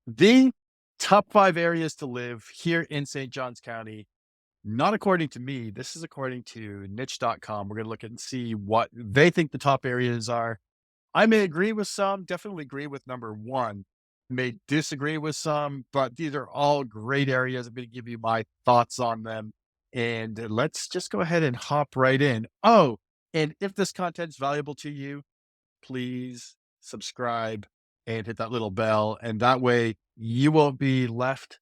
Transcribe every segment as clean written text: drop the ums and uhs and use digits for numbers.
The top 5 areas to live here in St. Johns County, not according to me, this is according to niche.com. We're gonna look and see what they think the top areas are. I may agree with some, definitely agree with number 1, may disagree with some, but these are all great areas. I'm gonna give you my thoughts on them, and let's just go ahead and hop right in. Oh, and if this content's valuable to you, please subscribe and hit that little bell. And that way you won't be left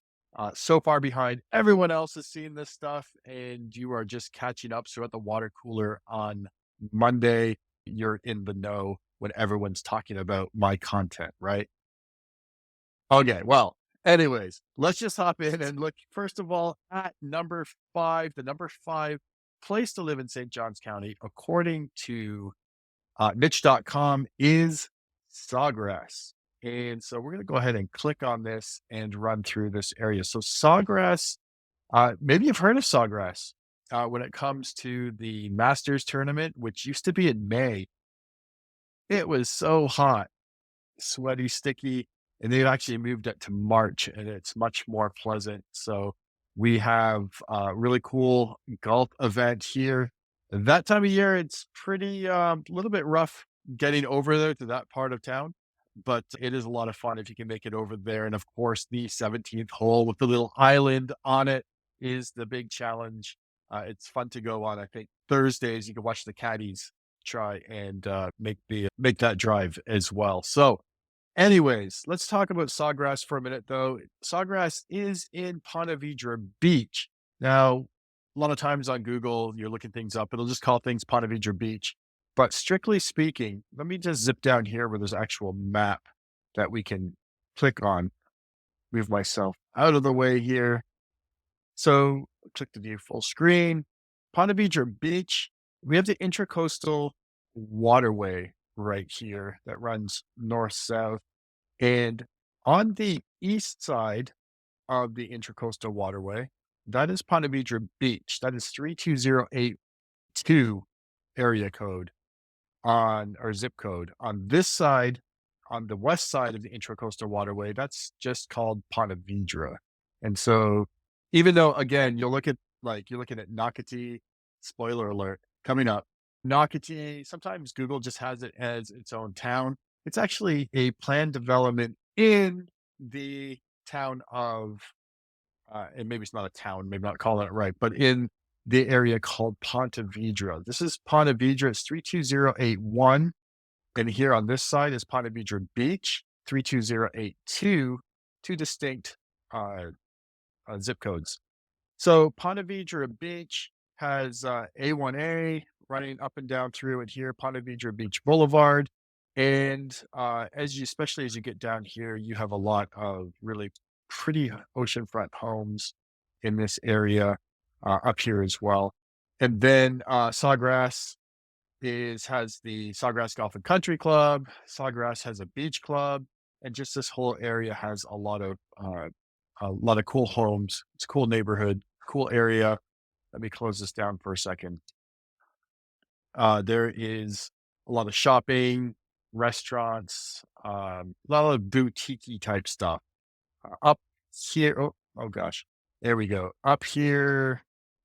so far behind. Everyone else is seeing this stuff and you are just catching up. So at the water cooler on Monday, you're in the know when everyone's talking about my content, right? Okay. Well, anyways, let's just hop in and look first of all at number 5, the number 5 place to live in St. Johns County, according to niche.com is Sawgrass. And so we're going to go ahead and click on this and run through this area. So Sawgrass, maybe you've heard of Sawgrass when it comes to the Masters tournament, which used to be in May. It was so hot, sweaty, sticky, and they've actually moved it to March and it's much more pleasant. So we have a really cool golf event here. That time of year, it's pretty a little bit rough getting over there to that part of town, but it is a lot of fun if you can make it over there. And of course, the 17th hole with the little island on it is the big challenge. It's fun to go on. I think Thursdays you can watch the caddies try and make that drive as well. So anyways, let's talk about Sawgrass for a minute, though. Sawgrass is in Ponte Vedra Beach. Now, a lot of times on Google, you're looking things up, it'll just call things Ponte Vedra Beach. But strictly speaking, let me just zip down here where there's actual map that we can click on. Move myself out of the way here. So click to view full screen. Ponte Vedra Beach. We have the Intracoastal Waterway right here that runs north south. And on the east side of the Intracoastal Waterway, that is Ponte Vedra Beach. That is 32082 area code on or zip code. On this side, on the west side of the Intracoastal Waterway, that's just called Ponte Vedra. And so even though again, you'll look at like you're looking at Nocatee, spoiler alert, coming up. Nocatee, sometimes Google just has it as its own town. It's actually a planned development in the town of, and maybe it's not a town, maybe not calling it right, but in the area called Ponte Vedra. This is Ponte Vedra. It's 32081. And here on this side is Ponte Vedra Beach, 32082, two distinct zip codes. So Ponte Vedra Beach has A1A running up and down through it here, Ponte Vedra Beach Boulevard. And especially as you get down here, you have a lot of really pretty oceanfront homes in this area up here as well. And then Sawgrass has the Sawgrass Golf and Country Club. Sawgrass has a beach club, and just this whole area has a lot of cool homes. It's a cool neighborhood, cool area. Let me close this down for a second. There is a lot of shopping, restaurants, a lot of boutique type stuff. Up here, oh gosh, there we go. Up here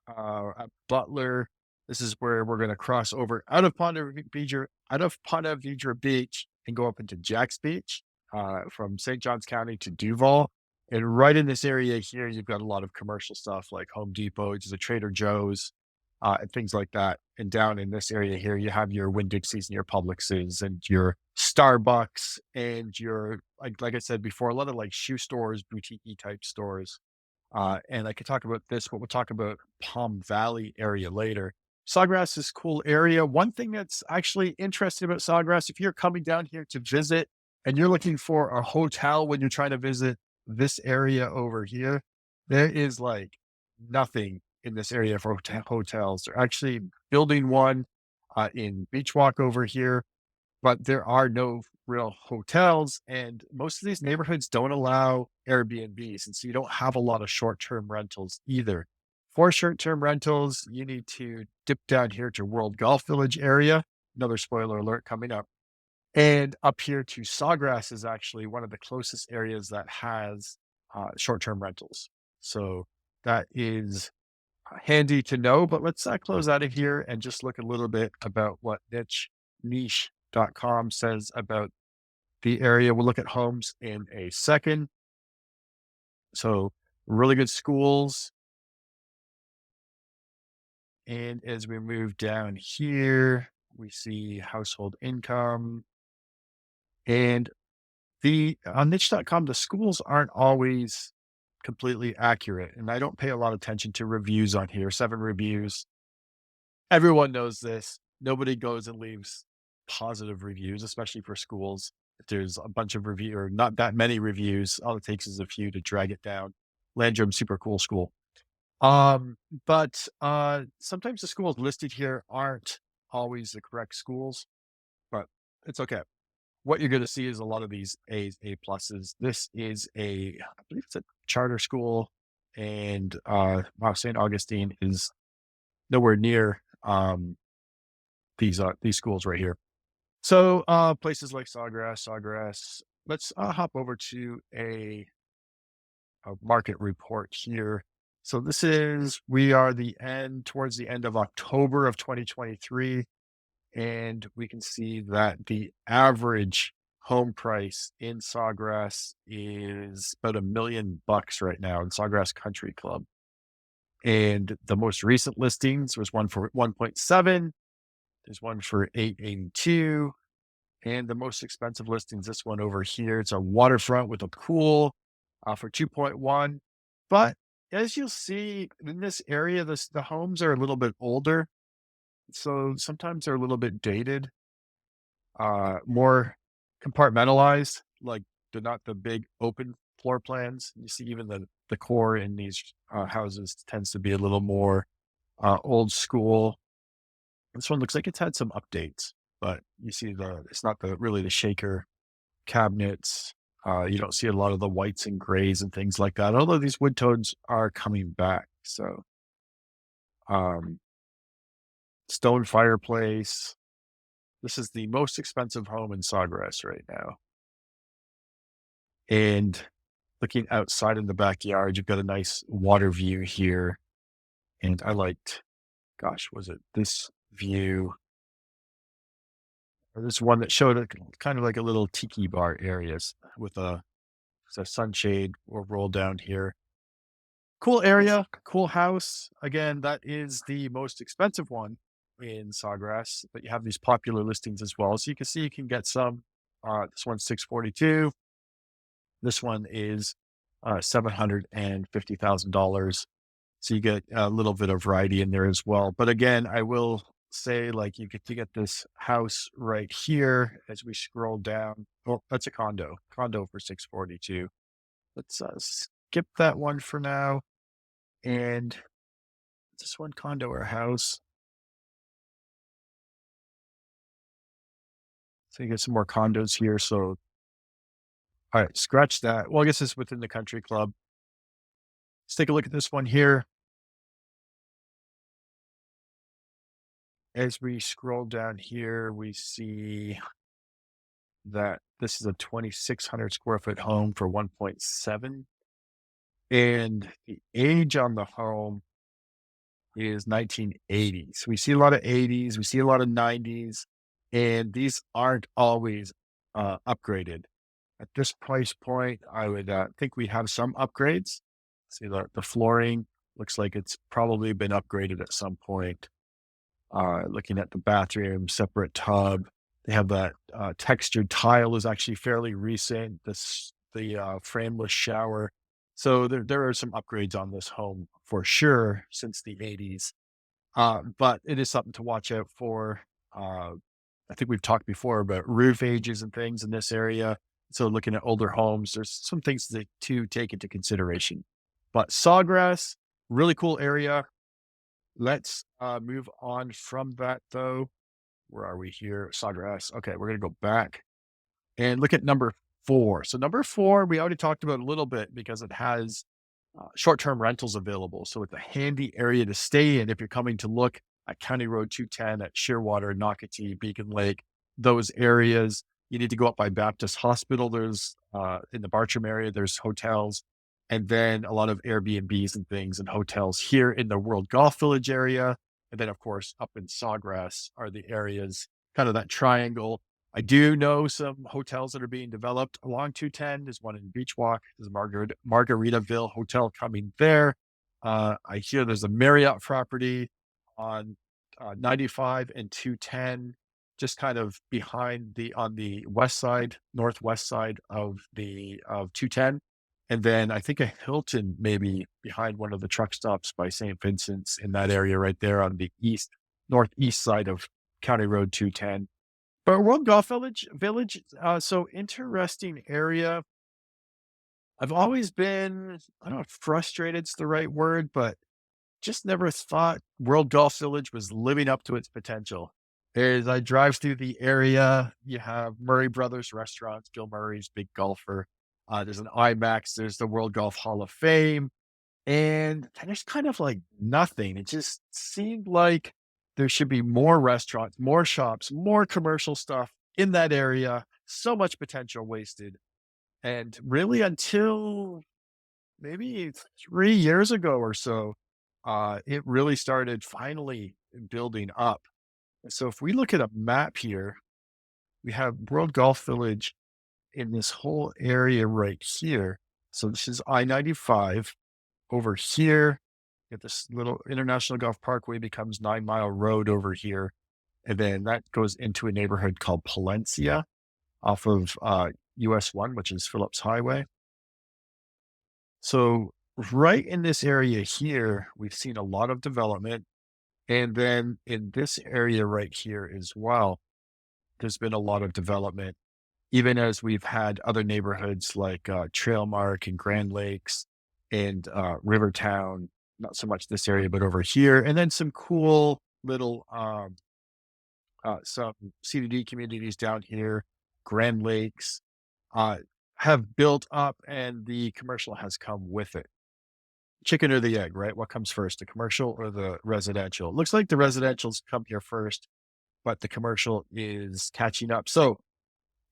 at Butler, this is where we're going to cross over out of Ponte Vedra Beach and go up into Jax Beach from St. Johns County to Duval. And right in this area here, you've got a lot of commercial stuff like Home Depot, there's a Trader Joe's, and things like that. And down in this area here, you have your Winn-Dixie's and your Publix's and your Starbucks and your, like I said before, a lot of like shoe stores, boutique type stores. And I could talk about this, but we'll talk about Palm Valley area later. Sawgrass is a cool area. One thing that's actually interesting about Sawgrass, if you're coming down here to visit and you're looking for a hotel when you're trying to visit this area over here, there is like nothing in this area for hotels. They're actually building one in Beach Walk over here, but there are no real hotels, and most of these neighborhoods don't allow Airbnbs, and so you don't have a lot of short-term rentals either. For short-term rentals, you need to dip down here to World Golf Village area. Another spoiler alert coming up. And up here to Sawgrass is actually one of the closest areas that has short-term rentals. So that is handy to know. But let's close out of here and just look a little bit about what niche.com says about the area. We'll look at homes in a second. So really good schools. And as we move down here, we see household income. And the on niche.com, the schools aren't always completely accurate. And I don't pay a lot of attention to reviews on here. 7 reviews. Everyone knows this. Nobody goes and leaves positive reviews, especially for schools. If there's a bunch of review or not that many reviews, all it takes is a few to drag it down. Landrum, super cool school. Um, but sometimes the schools listed here aren't always the correct schools, but it's okay. What you're going to see is a lot of these A's, A pluses. This is I believe it's a charter school, and wow, St. Augustine is nowhere near these schools right here. So places like Sawgrass. Let's hop over to a market report here. So we are towards the end of October of 2023. And we can see that the average home price in Sawgrass is about $1 million right now in Sawgrass Country Club. And the most recent listings was one for 1.7. There's one for 882. And the most expensive listings, this one over here, it's a waterfront with a pool for 2.1. But as you'll see in this area, the homes are a little bit older. So sometimes they're a little bit dated, more compartmentalized, like they're not the big open floor plans. You see even the core in these houses tends to be a little more old school. This one looks like it's had some updates, but you see it's not really the shaker cabinets. You don't see a lot of the whites and grays and things like that, although these wood tones are coming back. So um, stone fireplace. This is the most expensive home in Sawgrass right now. And looking outside in the backyard, you've got a nice water view here. And I liked, gosh, was it this view or this one that showed kind of like a little tiki bar areas with a sunshade or roll down here. Cool area, cool house. Again, that is the most expensive one in Sawgrass, but you have these popular listings as well. So you can see you can get some. This one's 642. This one is $750,000. So you get a little bit of variety in there as well. But again, I will say like you get to get this house right here as we scroll down. Oh, that's a condo for 642. Let's skip that one for now. And is this one condo or house? So you get some more condos here. So all right, scratch that. Well, I guess it's within the country club. Let's take a look at this one here. As we scroll down here, we see that this is a 2,600 square foot home for 1.7. And the age on the home is 1980s. We see a lot of 80s, we see a lot of 90s, and these aren't always upgraded. At this price point, I would think we have some upgrades. See the flooring looks like it's probably been upgraded at some point. Looking at the bathroom, separate tub. They have that textured tile is actually fairly recent. The frameless shower. So there are some upgrades on this home for sure since the 80s. But it is something to watch out for. I think we've talked before about roof ages and things in this area. So looking at older homes, there's some things to take into consideration. But Sawgrass, really cool area. Let's move on from that though. Where are we here? Sawgrass. Okay, we're gonna go back and look at number 4. So number 4, we already talked about a little bit because it has short-term rentals available. So it's a handy area to stay in if you're coming to look at County Road 210 at Shearwater, Nocatee, Beacon Lake, those areas. You need to go up by Baptist Hospital. There's in the Bartram area, there's hotels, and then a lot of Airbnbs and things and hotels here in the World Golf Village area. And then, of course, up in Sawgrass are the areas, kind of that triangle. I do know some hotels that are being developed along 210. There's one in Beach Walk. There's a Margaritaville Hotel coming there. I hear there's a Marriott property on 95 and 210, just kind of behind on the west side, northwest side of 210. And then I think a Hilton maybe behind one of the truck stops by St. Vincent's in that area right there on the northeast side of County Road 210. But World Golf Village, so interesting area. I've always been, I don't know if frustrated's the right word, but just never thought World Golf Village was living up to its potential. As I drive through the area, you have Murray Brothers Restaurants, Bill Murray's big golfer. There's an IMAX, there's the World Golf Hall of Fame, and there's kind of like nothing. It just seemed like there should be more restaurants, more shops, more commercial stuff in that area. So much potential wasted. And really, until maybe 3 years ago or so, it really started finally building up. So if we look at a map here, we have World Golf Village in this whole area right here. So this is I-95. Over here, get this little International Golf Parkway becomes 9 Mile Road over here. And then that goes into a neighborhood called Palencia off of US 1, which is Phillips Highway. So right in this area here, we've seen a lot of development. And then in this area right here as well, there's been a lot of development, even as we've had other neighborhoods like Trailmark and Grand Lakes and Rivertown, not so much this area, but over here. And then some cool little, some CBD communities down here, Grand Lakes, uh, have built up and the commercial has come with it. Chicken or the egg, right? What comes first, the commercial or the residential? Looks like the residential's come here first, but the commercial is catching up. So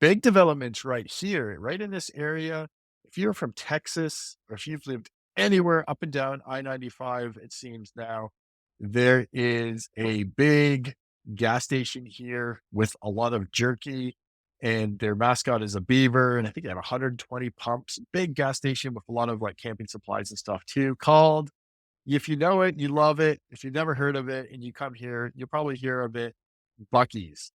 big developments right here, right in this area. If you're from Texas or if you've lived anywhere up and down I-95, it seems now there is a big gas station here with a lot of jerky, and their mascot is a beaver. And I think they have 120 pumps, big gas station with a lot of like camping supplies and stuff too, called, if you know it, you love it. If you've never heard of it and you come here, you'll probably hear of it, Bucky's.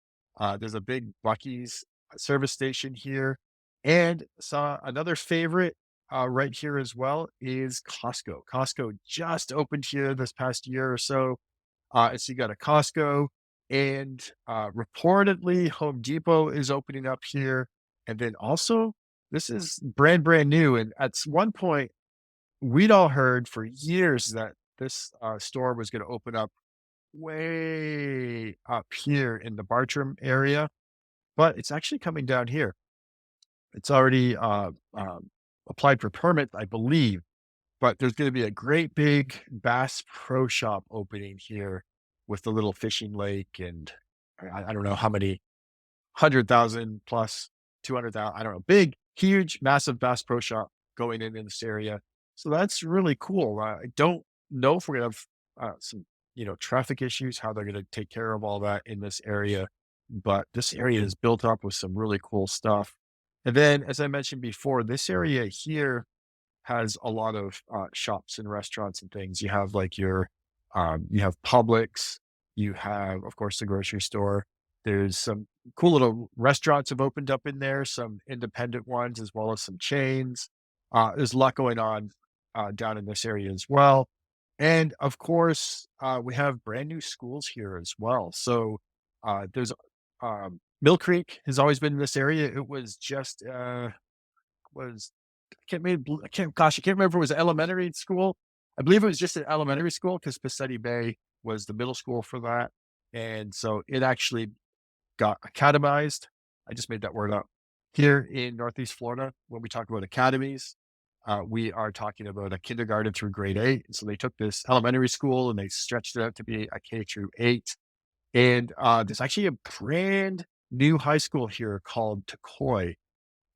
There's a big Bucky's service station here. And saw another favorite right here as well is Costco. Costco just opened here this past year or so. So you got a Costco, and reportedly Home Depot is opening up here. And then also, this is brand new. And at one point, we'd all heard for years that this store was going to open up way up here in the Bartram area, but it's actually coming down here. It's already applied for permit, I believe, but there's going to be a great big Bass Pro Shop opening here with the little fishing lake, and I don't know how many 100,000 plus 200,000. I don't know, big, huge, massive Bass Pro Shop going in this area. So that's really cool. I don't know if we're gonna have some, traffic issues, how they're gonna take care of all that in this area, but this area is built up with some really cool stuff. And then, as I mentioned before, this area here has a lot of shops and restaurants and things. You have like you have Publix, you have, of course, the grocery store. There's some cool little restaurants have opened up in there, some independent ones, as well as some chains. There's a lot going on down in this area as well. And of course, we have brand new schools here as well. So there's Mill Creek has always been in this area. It was just was I can't remember if it was elementary school. I believe it was just an elementary school because Pacetti Bay was the middle school for that. And so it actually got academized. I just made that word up. Here in Northeast Florida, when we talk about academies, we are talking about a kindergarten through grade 8. So they took this elementary school and they stretched it out to be a K through 8. And there's actually a brand new high school here called Takoi,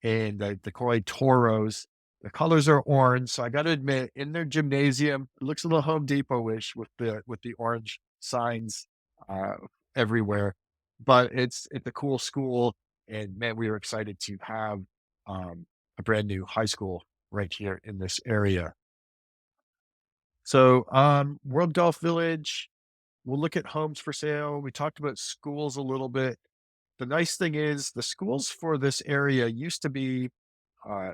and the Koi Toros. The colors are orange, so I got to admit, in their gymnasium, it looks a little Home Depot-ish with the orange signs uh, everywhere. But it's a cool school, and man, we were excited to have a brand new high school right here in this area. So, World Golf Village. We'll look at homes for sale. We talked about schools a little bit. The nice thing is the schools for this area uh,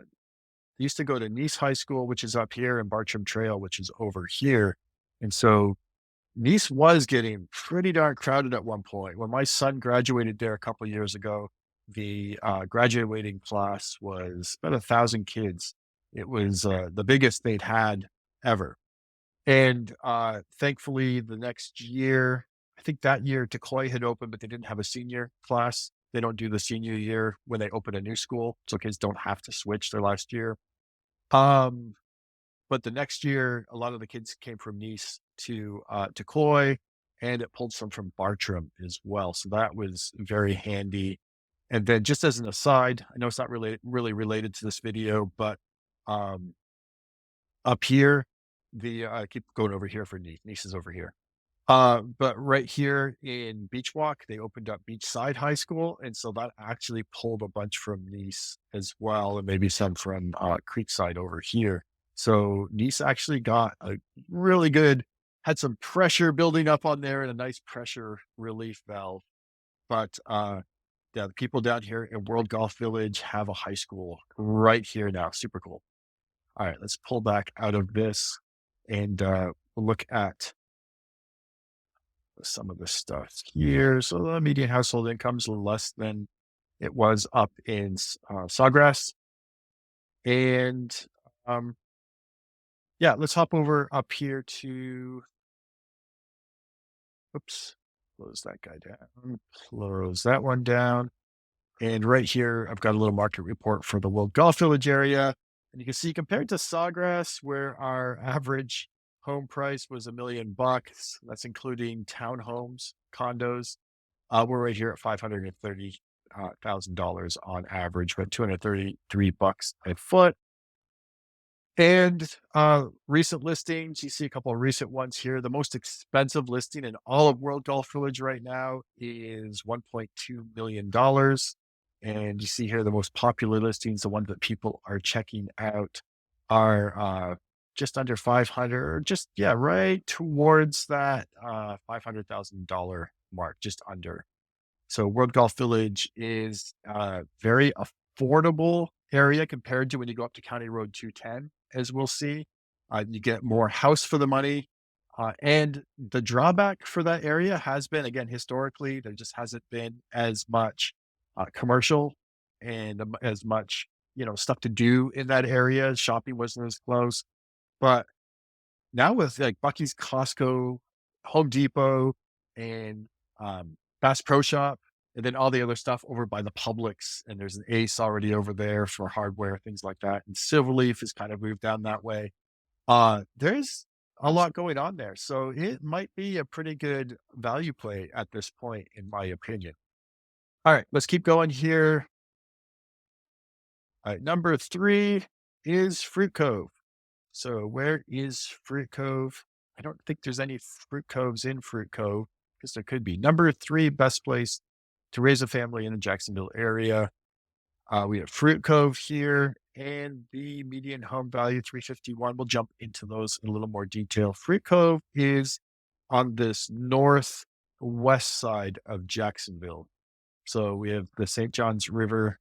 used to go to Nice High School, which is up here, and Bartram Trail, which is over here. And so Nice was getting pretty darn crowded at one point. When my son graduated there a couple of years ago, the graduating class was about 1,000 kids. It was the biggest they'd had ever. And thankfully, the next year, I think that year, Decoy had opened, but they didn't have a senior class. They don't do the senior year when they open a new school, so kids don't have to switch their last year. Um, but the next year, a lot of the kids came from Nice to Coy, and it pulled some from Bartram as well. So that was very handy. And then, just as an aside, I know it's not really related to this video, but um, up here, I keep going over here for Nice. Nice is over here. But right here in Beach Walk, they opened up Beachside High School, and so that actually pulled a bunch from Nice as well, and maybe some from Creekside over here. So Nice actually got a really good, had some pressure building up on there and a nice pressure relief valve. But yeah, the people down here in World Golf Village have a high school right here now. Super cool. All right, let's pull back out of this and we'll look at some of the stuff here. So the median household income is a little less than it was up in Sawgrass. And um, yeah, let's hop over up here to, oops, close that guy down, close that one down. And right here, I've got a little market report for the World Golf Village area. And you can see compared to Sawgrass, where our average home price was $1 million, that's including townhomes, condos. We're right here at $530,000 on average, but 233 bucks a foot. And recent listings, you see a couple of recent ones here. The most expensive listing in all of World Golf Village right now is $1.2 million. And you see here the most popular listings, the ones that people are checking out, are just under 500, or just, yeah, right towards that $500,000 mark, just under. So World Golf Village is a very affordable area compared to when you go up to County Road 210, as we'll see. You get more house for the money. And the drawback for that area has been, again, historically, there just hasn't been as much commercial and as much, stuff to do in that area. Shopping wasn't as close. But now with like Bucky's, Costco, Home Depot, and Bass Pro Shop, and then all the other stuff over by the Publix, and there's an Ace already over there for hardware, things like that. And Silverleaf has kind of moved down that way. There's a lot going on there. So it might be a pretty good value play at this point, in my opinion. All right, let's keep going here. All right, number three is Fruit Cove. So where is Fruit Cove? I don't think there's any Fruit Coves in Fruit Cove, because there could be. Number three, best place to raise a family in the Jacksonville area. We have Fruit Cove here, and the median home value 351. We'll jump into those in a little more detail. Fruit Cove is on this northwest side of Jacksonville. So we have the St. Johns River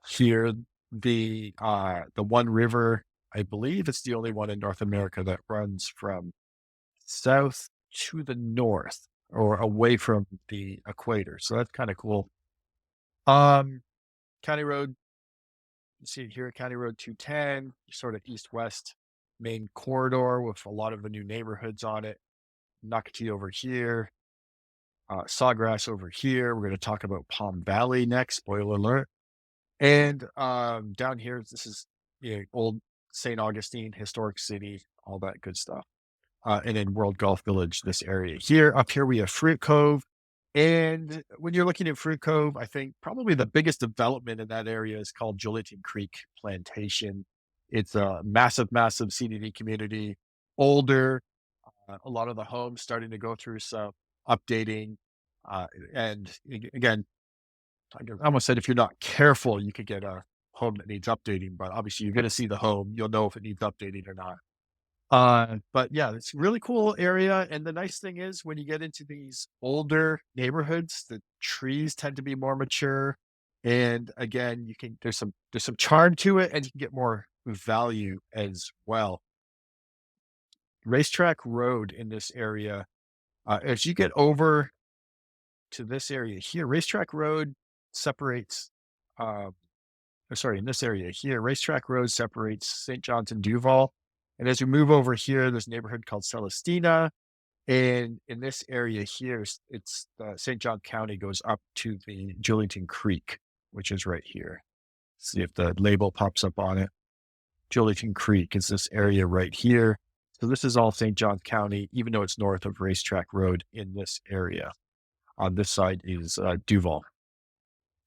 here. The one river, I believe it's the only one in North America that runs from south to the north, or away from the equator. So that's kind of cool. Um, County Road, you see it here, County Road 210, sort of east-west main corridor with a lot of the new neighborhoods on it. Nocatee over here, Sawgrass over here. We're going to talk about Palm Valley next, spoiler alert. And down here, this is, old St. Augustine, historic city, all that good stuff. And then World Golf Village, this area here. Up here, we have Fruit Cove. And when you're looking at Fruit Cove, I think probably the biggest development in that area is called Julington Creek Plantation. It's a massive, massive CBD community, older. A lot of the homes starting to go through some updating. Again, I almost said if you're not careful, you could get a home that needs updating, but obviously you're going to see the home. You'll know if it needs updating or not. But yeah, it's a really cool area. And the nice thing is when you get into these older neighborhoods, the trees tend to be more mature. And again, there's some charm to it and you can get more value as well. Racetrack Road in this area, as you get over to this area here, Racetrack Road separates uh, in this area here, Racetrack Road separates St. John's and Duval. And as we move over here, there's a neighborhood called Celestina. And in this area here, it's St. John County goes up to the Julington Creek, which is right here. See if the label pops up on it. Julington Creek is this area right here. So this is all St. John County, even though it's north of Racetrack Road in this area. On this side is Duval.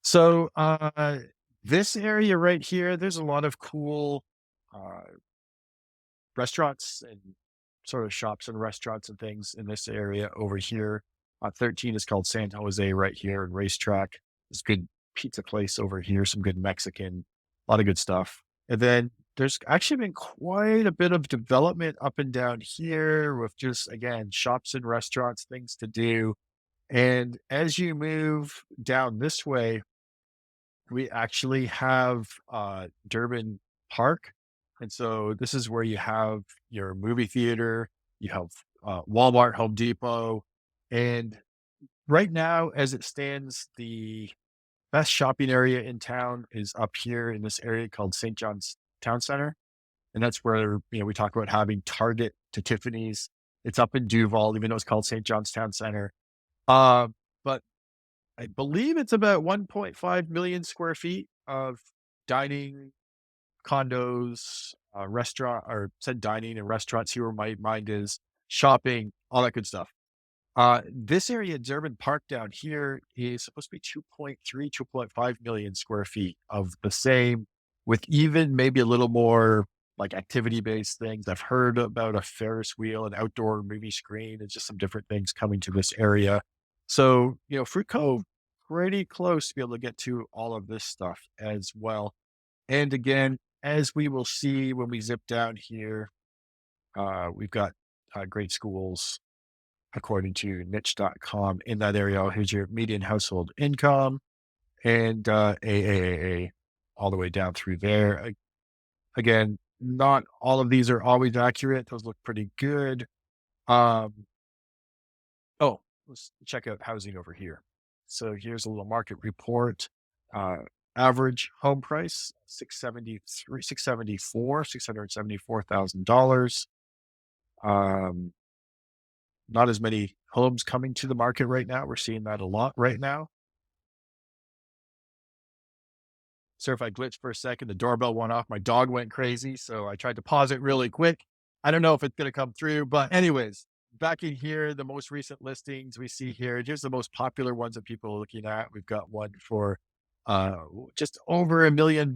So this area right here, there's a lot of cool uh, restaurants and sort of shops and restaurants and things in this area over here. 13 is called San Jose right here and Racetrack. There's good pizza place over here, some good Mexican, a lot of good stuff. And then there's actually been quite a bit of development up and down here with just, again, shops and restaurants, things to do. And as you move down this way, we actually have Durban Park. And so this is where you have your movie theater, you have Walmart, Home Depot. And right now, as it stands, the best shopping area in town is up here in this area called St. John's Town Center. And that's where, we talk about having Target to Tiffany's. It's up in Duval, even though it's called St. John's Town Center. Uh, but I believe it's about 1.5 million square feet of dining, condos, restaurant, or said dining and restaurants. Here where my mind is, shopping, all that good stuff. This area, Durban Park down here, is supposed to be 2.3, 2.5 million square feet of the same, with even maybe a little more like activity based things. I've heard about a Ferris wheel, an outdoor movie screen, and just some different things coming to this area. So, Fruit Cove, pretty close to be able to get to all of this stuff as well. And again, as we will see when we zip down here, we've got great schools according to niche.com in that area. Here's your median household income and AAA all the way down through there. Again, not all of these are always accurate. Those look pretty good. Um, oh, let's check out housing over here. So here's a little market report. Uh, Average home price 674,000 dollars. Not as many homes coming to the market right now. We're seeing that a lot right now. So if I glitched for a second, the doorbell went off. My dog went crazy. So I tried to pause it really quick. I don't know if it's going to come through, but anyways, back in here, the most recent listings we see here, here's the most popular ones that people are looking at. We've got one for just over $1 million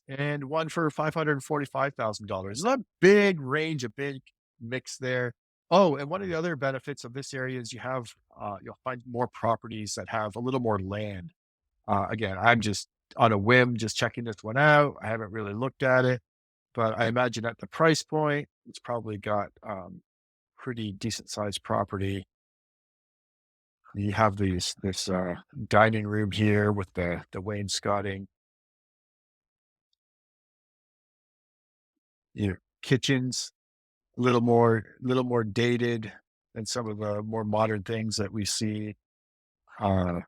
and one for $545,000. It's a big range, a big mix there. Oh, and one of the other benefits of this area is you'll find more properties that have a little more land. Again, I'm just on a whim, just checking this one out. I haven't really looked at it, but I imagine at the price point, it's probably got pretty decent sized property. You have this dining room here with the wainscoting, your kitchens, a little more dated than some of the more modern things that we see. Uh,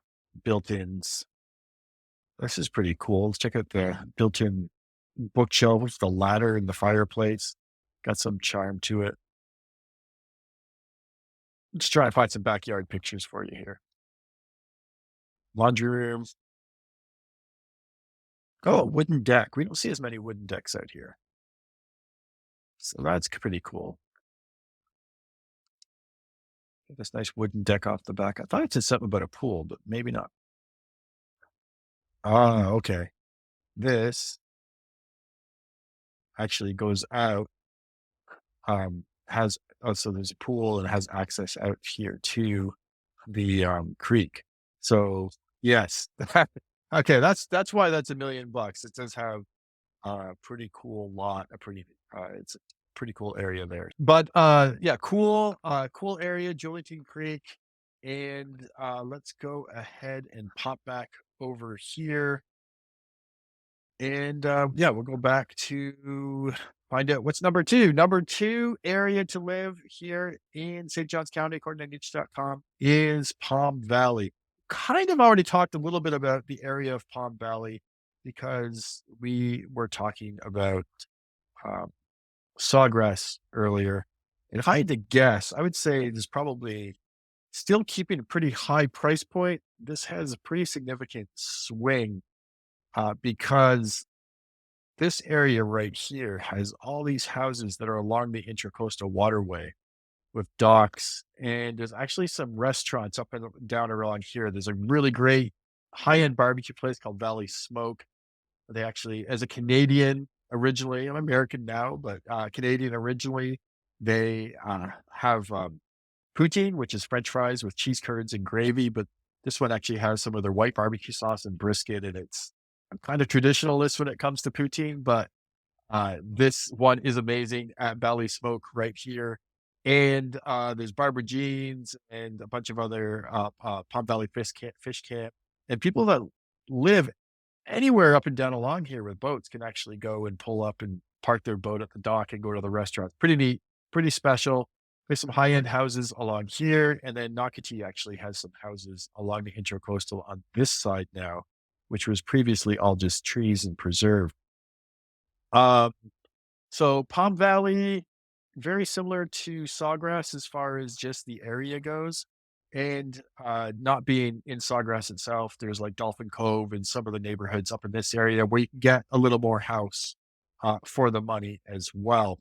Built-ins. This is pretty cool. Let's check out the built-in bookshelf with the ladder and the fireplace. Got some charm to it. Let's try and find some backyard pictures for you here. Laundry room. Oh, wooden deck. We don't see as many wooden decks out here. So that's pretty cool. This nice wooden deck off the back. I thought it said something about a pool, but maybe not. Ah, okay. This actually goes out, has so there's a pool and has access out here to the, creek. So, yes. Okay, that's why that's $1,000,000. It does have a pretty cool lot, a pretty, it's a pretty cool area there. But, yeah, cool area, Julington Creek, and, let's go ahead and pop back over here. And, yeah, we'll go back to find out what's number 2. Number 2 area to live here in St. Johns County, according to niche.com, is Palm Valley. Kind of already talked a little bit about the area of Palm Valley because we were talking about, um, Sawgrass earlier. And if I had to guess, I would say there's probably still keeping a pretty high price point. This has a pretty significant swing, because this area right here has all these houses that are along the Intracoastal Waterway with docks, and there's actually some restaurants up and down around here. There's a really great high-end barbecue place called Valley Smoke. They actually, as a Canadian originally, I'm American now, but Canadian originally, they have poutine, which is French fries with cheese curds and gravy. But this one actually has some of their white barbecue sauce and brisket, and it's I'm kind of traditionalist when it comes to poutine, but this one is amazing at Valley Smoke right here. And there's Barbara Jeans and a bunch of other Palm Valley fish camp. And people that live anywhere up and down along here with boats can actually go and pull up and park their boat at the dock and go to the restaurant. Pretty neat, pretty special. There's some high-end houses along here, and then Nocatee actually has some houses along the Intracoastal on this side now, which was previously all just trees and preserve. Um, so Palm Valley, very similar to Sawgrass as far as just the area goes. And not being in Sawgrass itself, there's like Dolphin Cove and some of the neighborhoods up in this area where you can get a little more house for the money as well.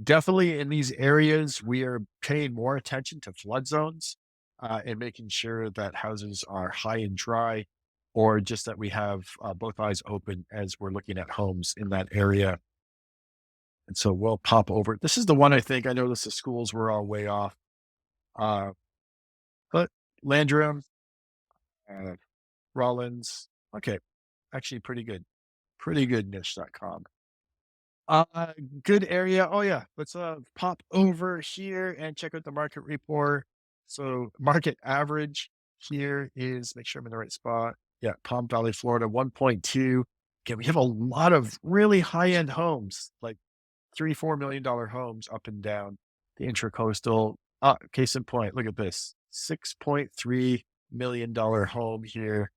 Definitely in these areas, we are paying more attention to flood zones and making sure that houses are high and dry, or just that we have both eyes open as we're looking at homes in that area. And so we'll pop over. This is the one I think I noticed the schools were all way off. Uh, but Landrum, uh, Rollins, okay, actually pretty good niche.com. Good area. Oh yeah, let's pop over here and check out the market report. So market average here is make sure I'm in the right spot. Yeah, Palm Valley, Florida, 1.2. Okay, we have a lot of really high-end homes, like 3, $4 million homes up and down the intracoastal. Case in point, look at this $6.3 million home here.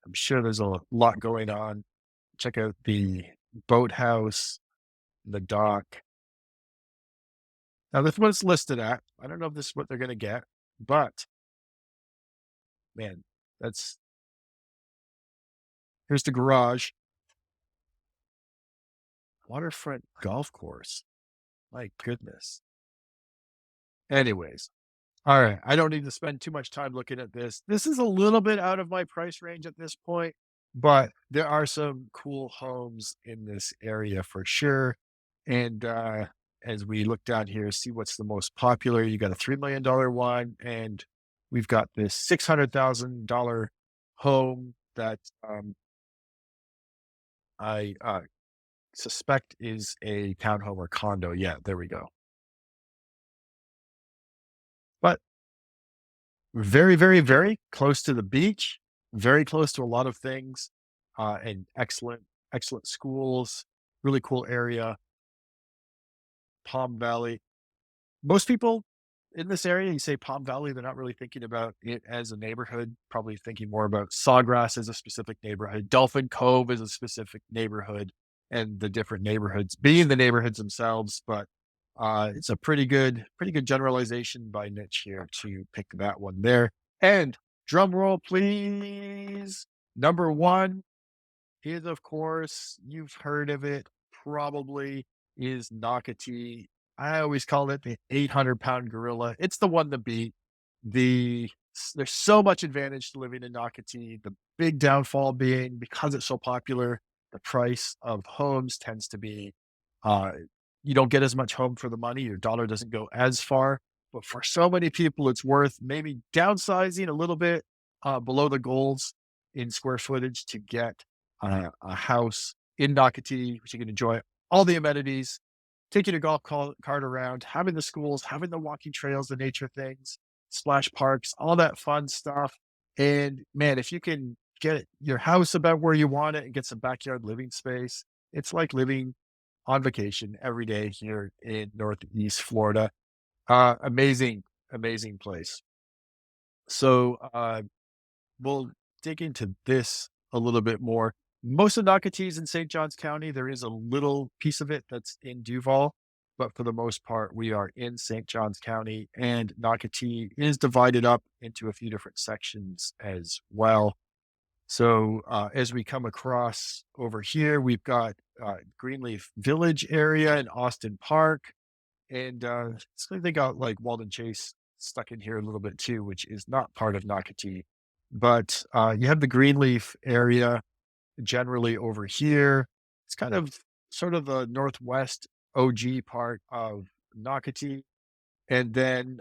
I'm sure there's a lot going on. Check out the boathouse, the dock. Now, this is what it's listed at. I don't know if this is what they're going to get, but man, that's here's the garage, waterfront golf course. My goodness. Anyways, all right. I don't need to spend too much time looking at this. This is a little bit out of my price range at this point, but there are some cool homes in this area for sure. And as we look down here, see what's the most popular, you got a $3 million one, and we've got this $600,000 home that I suspect is a townhome or condo. Yeah, there we go. But very, very, very close to the beach, very close to a lot of things, and excellent schools, really cool area, Palm Valley. Most people in this area, you say Palm Valley, they're not really thinking about it as a neighborhood, probably thinking more about Sawgrass as a specific neighborhood, Dolphin Cove as a specific neighborhood, and the different neighborhoods being the neighborhoods themselves. But it's a pretty good generalization by niche here to pick that one there. And drum roll, please. Number one is, of course, you've heard of it probably, is Nocatee. I always call it the 800-pound gorilla. It's the one to beat. There's so much advantage to living in Nocatee. The big downfall being because it's so popular, the price of homes tends to be, uh, you don't get as much home for the money. Your dollar doesn't go as far. But for so many people, it's worth maybe downsizing a little bit below the goals in square footage to get a house in Nocatee, which you can enjoy all the amenities, taking a cart around, having the schools, having the walking trails, the nature things, splash parks, all that fun stuff. And man, if you can get your house about where you want it and get some backyard living space, it's like living on vacation every day here in Northeast Florida. Amazing, amazing place. So, we'll dig into this a little bit more. Most of Nocatee is in St. Johns County. There is a little piece of it that's in Duval, but for the most part, we are in St. Johns County, and Nocatee is divided up into a few different sections as well. So as we come across over here, we've got Greenleaf Village area and Austin Park, and so they got like Walden Chase stuck in here a little bit too, which is not part of Nocatee. But you have the Greenleaf area generally over here. It's kind of sort of the northwest OG part of Nocatee. And then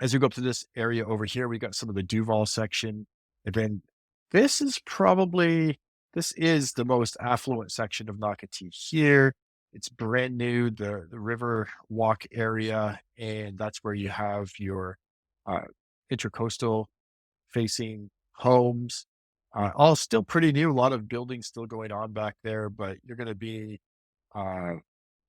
as we go up to this area over here, we got some of the Duval section. And then this is probably this is the most affluent section of Nocatee here. It's brand new, the river walk area, and that's where you have your uh, intercoastal facing homes. All still pretty new. A lot of buildings still going on back there, but you're going to be uh,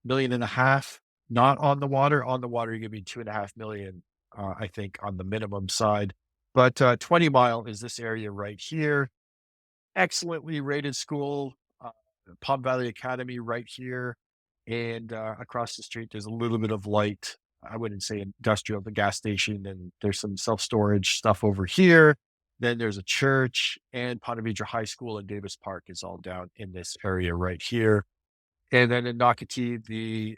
million and a half not on the water. On the water, you're going to be 2.5 million, I think, on the minimum side. But 20 Mile is this area right here. Excellently rated school, Palm Valley Academy right here. And across the street, there's a little bit of light. I wouldn't say industrial, the gas station, and there's some self storage stuff over here. Then there's a church, and Ponte Vedra High School and Davis Park is all down in this area right here. And then in Nocatee,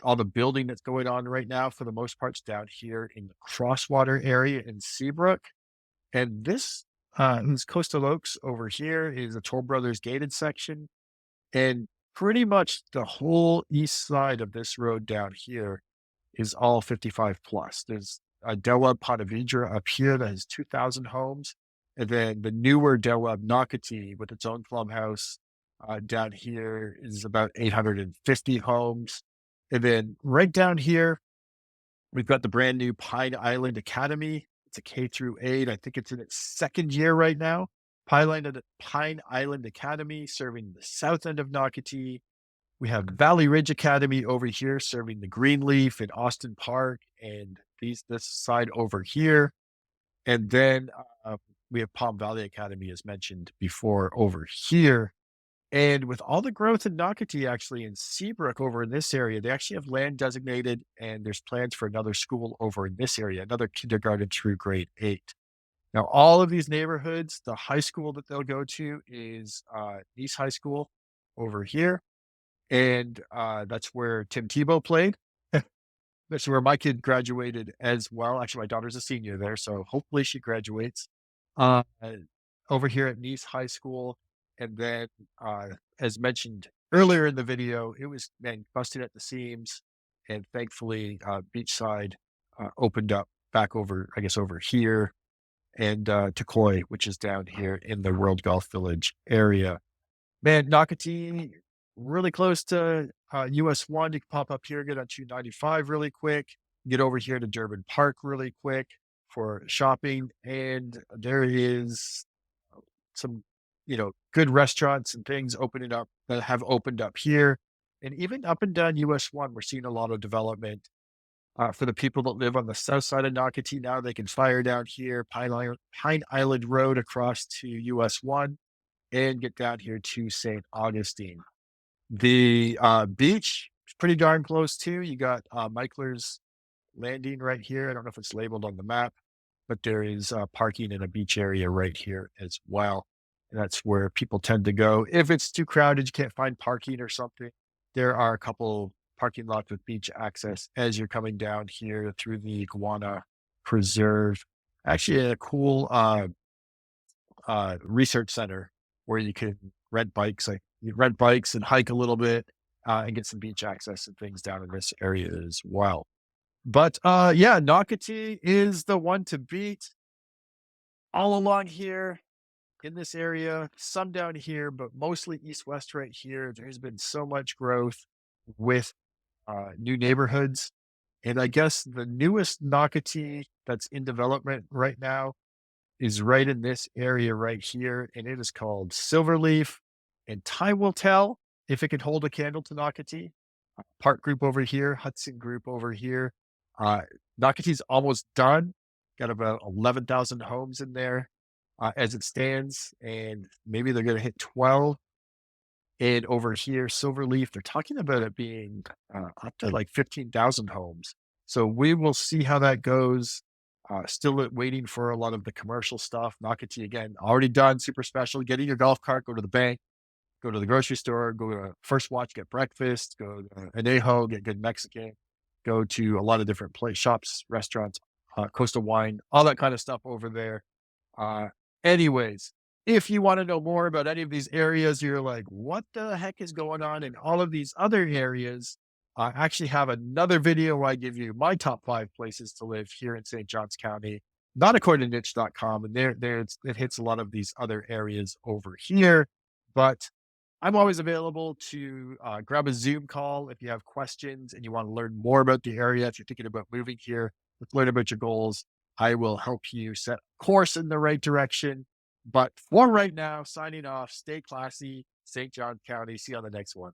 all the building that's going on right now, for the most part, is down here in the Crosswater area in Seabrook. And this Coastal Oaks over here is a Toll Brothers gated section. And pretty much the whole east side of this road down here is all 55 plus. There's a Del Webb Ponte Vedra up here that has 2,000 homes. And then the newer Del Webb Nocatee with its own clubhouse down here is about 850 homes. And then right down here, we've got the brand new Pine Island Academy. It's a K through 8. I think it's in its second year right now. Pine Island Academy serving the south end of Nocatee. We have Valley Ridge Academy over here serving the Greenleaf and Austin Park and this side over here. And then we have Palm Valley Academy, as mentioned before, over here. And with all the growth in Nocatee, actually in Seabrook over in this area, they actually have land designated, and there's plans for another school over in this area, another kindergarten through grade 8. Now, all of these neighborhoods, the high school that they'll go to is East High School over here. And that's where Tim Tebow played. That's where my kid graduated as well. Actually, my daughter's a senior there, so hopefully she graduates uh, over here at Nice High School. And then, as mentioned earlier in the video, it was man busted at the seams, and thankfully, Beachside opened up back over, I guess, over here, and Takoi, which is down here in the World Golf Village area. Man, Nocatee, really close to US 1. You can pop up here, get on 295 really quick, get over here to Durbin Park really quick for shopping. And there is some, good restaurants and things opening up that have opened up here. And even up and down US 1, we're seeing a lot of development. For the people that live on the south side of Nocatee now, they can fire down here, Pine Island Road across to US 1 and get down here to St. Augustine. The beach is pretty darn close too. You got Michler's Landing right here. I don't know if it's labeled on the map, but there is parking in a beach area right here as well. And that's where people tend to go. If it's too crowded, you can't find parking or something. There are a couple parking lot with beach access as you're coming down here through the Iguana Preserve. Actually, a cool research center where you can rent bikes, like you rent bikes and hike a little bit and get some beach access and things down in this area as well. But yeah, Nocatee is the one to beat all along here in this area, some down here, but mostly east west right here. There's been so much growth with new neighborhoods. And I guess the newest Nocatee that's in development right now is right in this area right here. And it is called Silverleaf. And time will tell if it can hold a candle to Nocatee. Park Group over here, Hudson Group over here. Uh, Nocatee's almost done. Got about 11,000 homes in there as it stands, and maybe they're going to hit 12. And over here, Silverleaf, they're talking about it being up to like 15,000 homes. So we will see how that goes. Still waiting for a lot of the commercial stuff. Nocatee, again, already done, super special. Get in your golf cart, go to the bank, go to the grocery store, go to First Watch, get breakfast, go to Anejo, get good Mexican, go to a lot of different shops, restaurants, Coastal Wine, all that kind of stuff over there. Uh, anyways, if you want to know more about any of these areas, you're like, what the heck is going on in all of these other areas? I actually have another video where I give you my top 5 places to live here in St. Johns County, not according to niche.com. And it hits a lot of these other areas over here. But I'm always available to grab a Zoom call if you have questions and you want to learn more about the area. If you're thinking about moving here, let's learn about your goals. I will help you set a course in the right direction. But for right now, signing off, stay classy, St. John County. See you on the next one.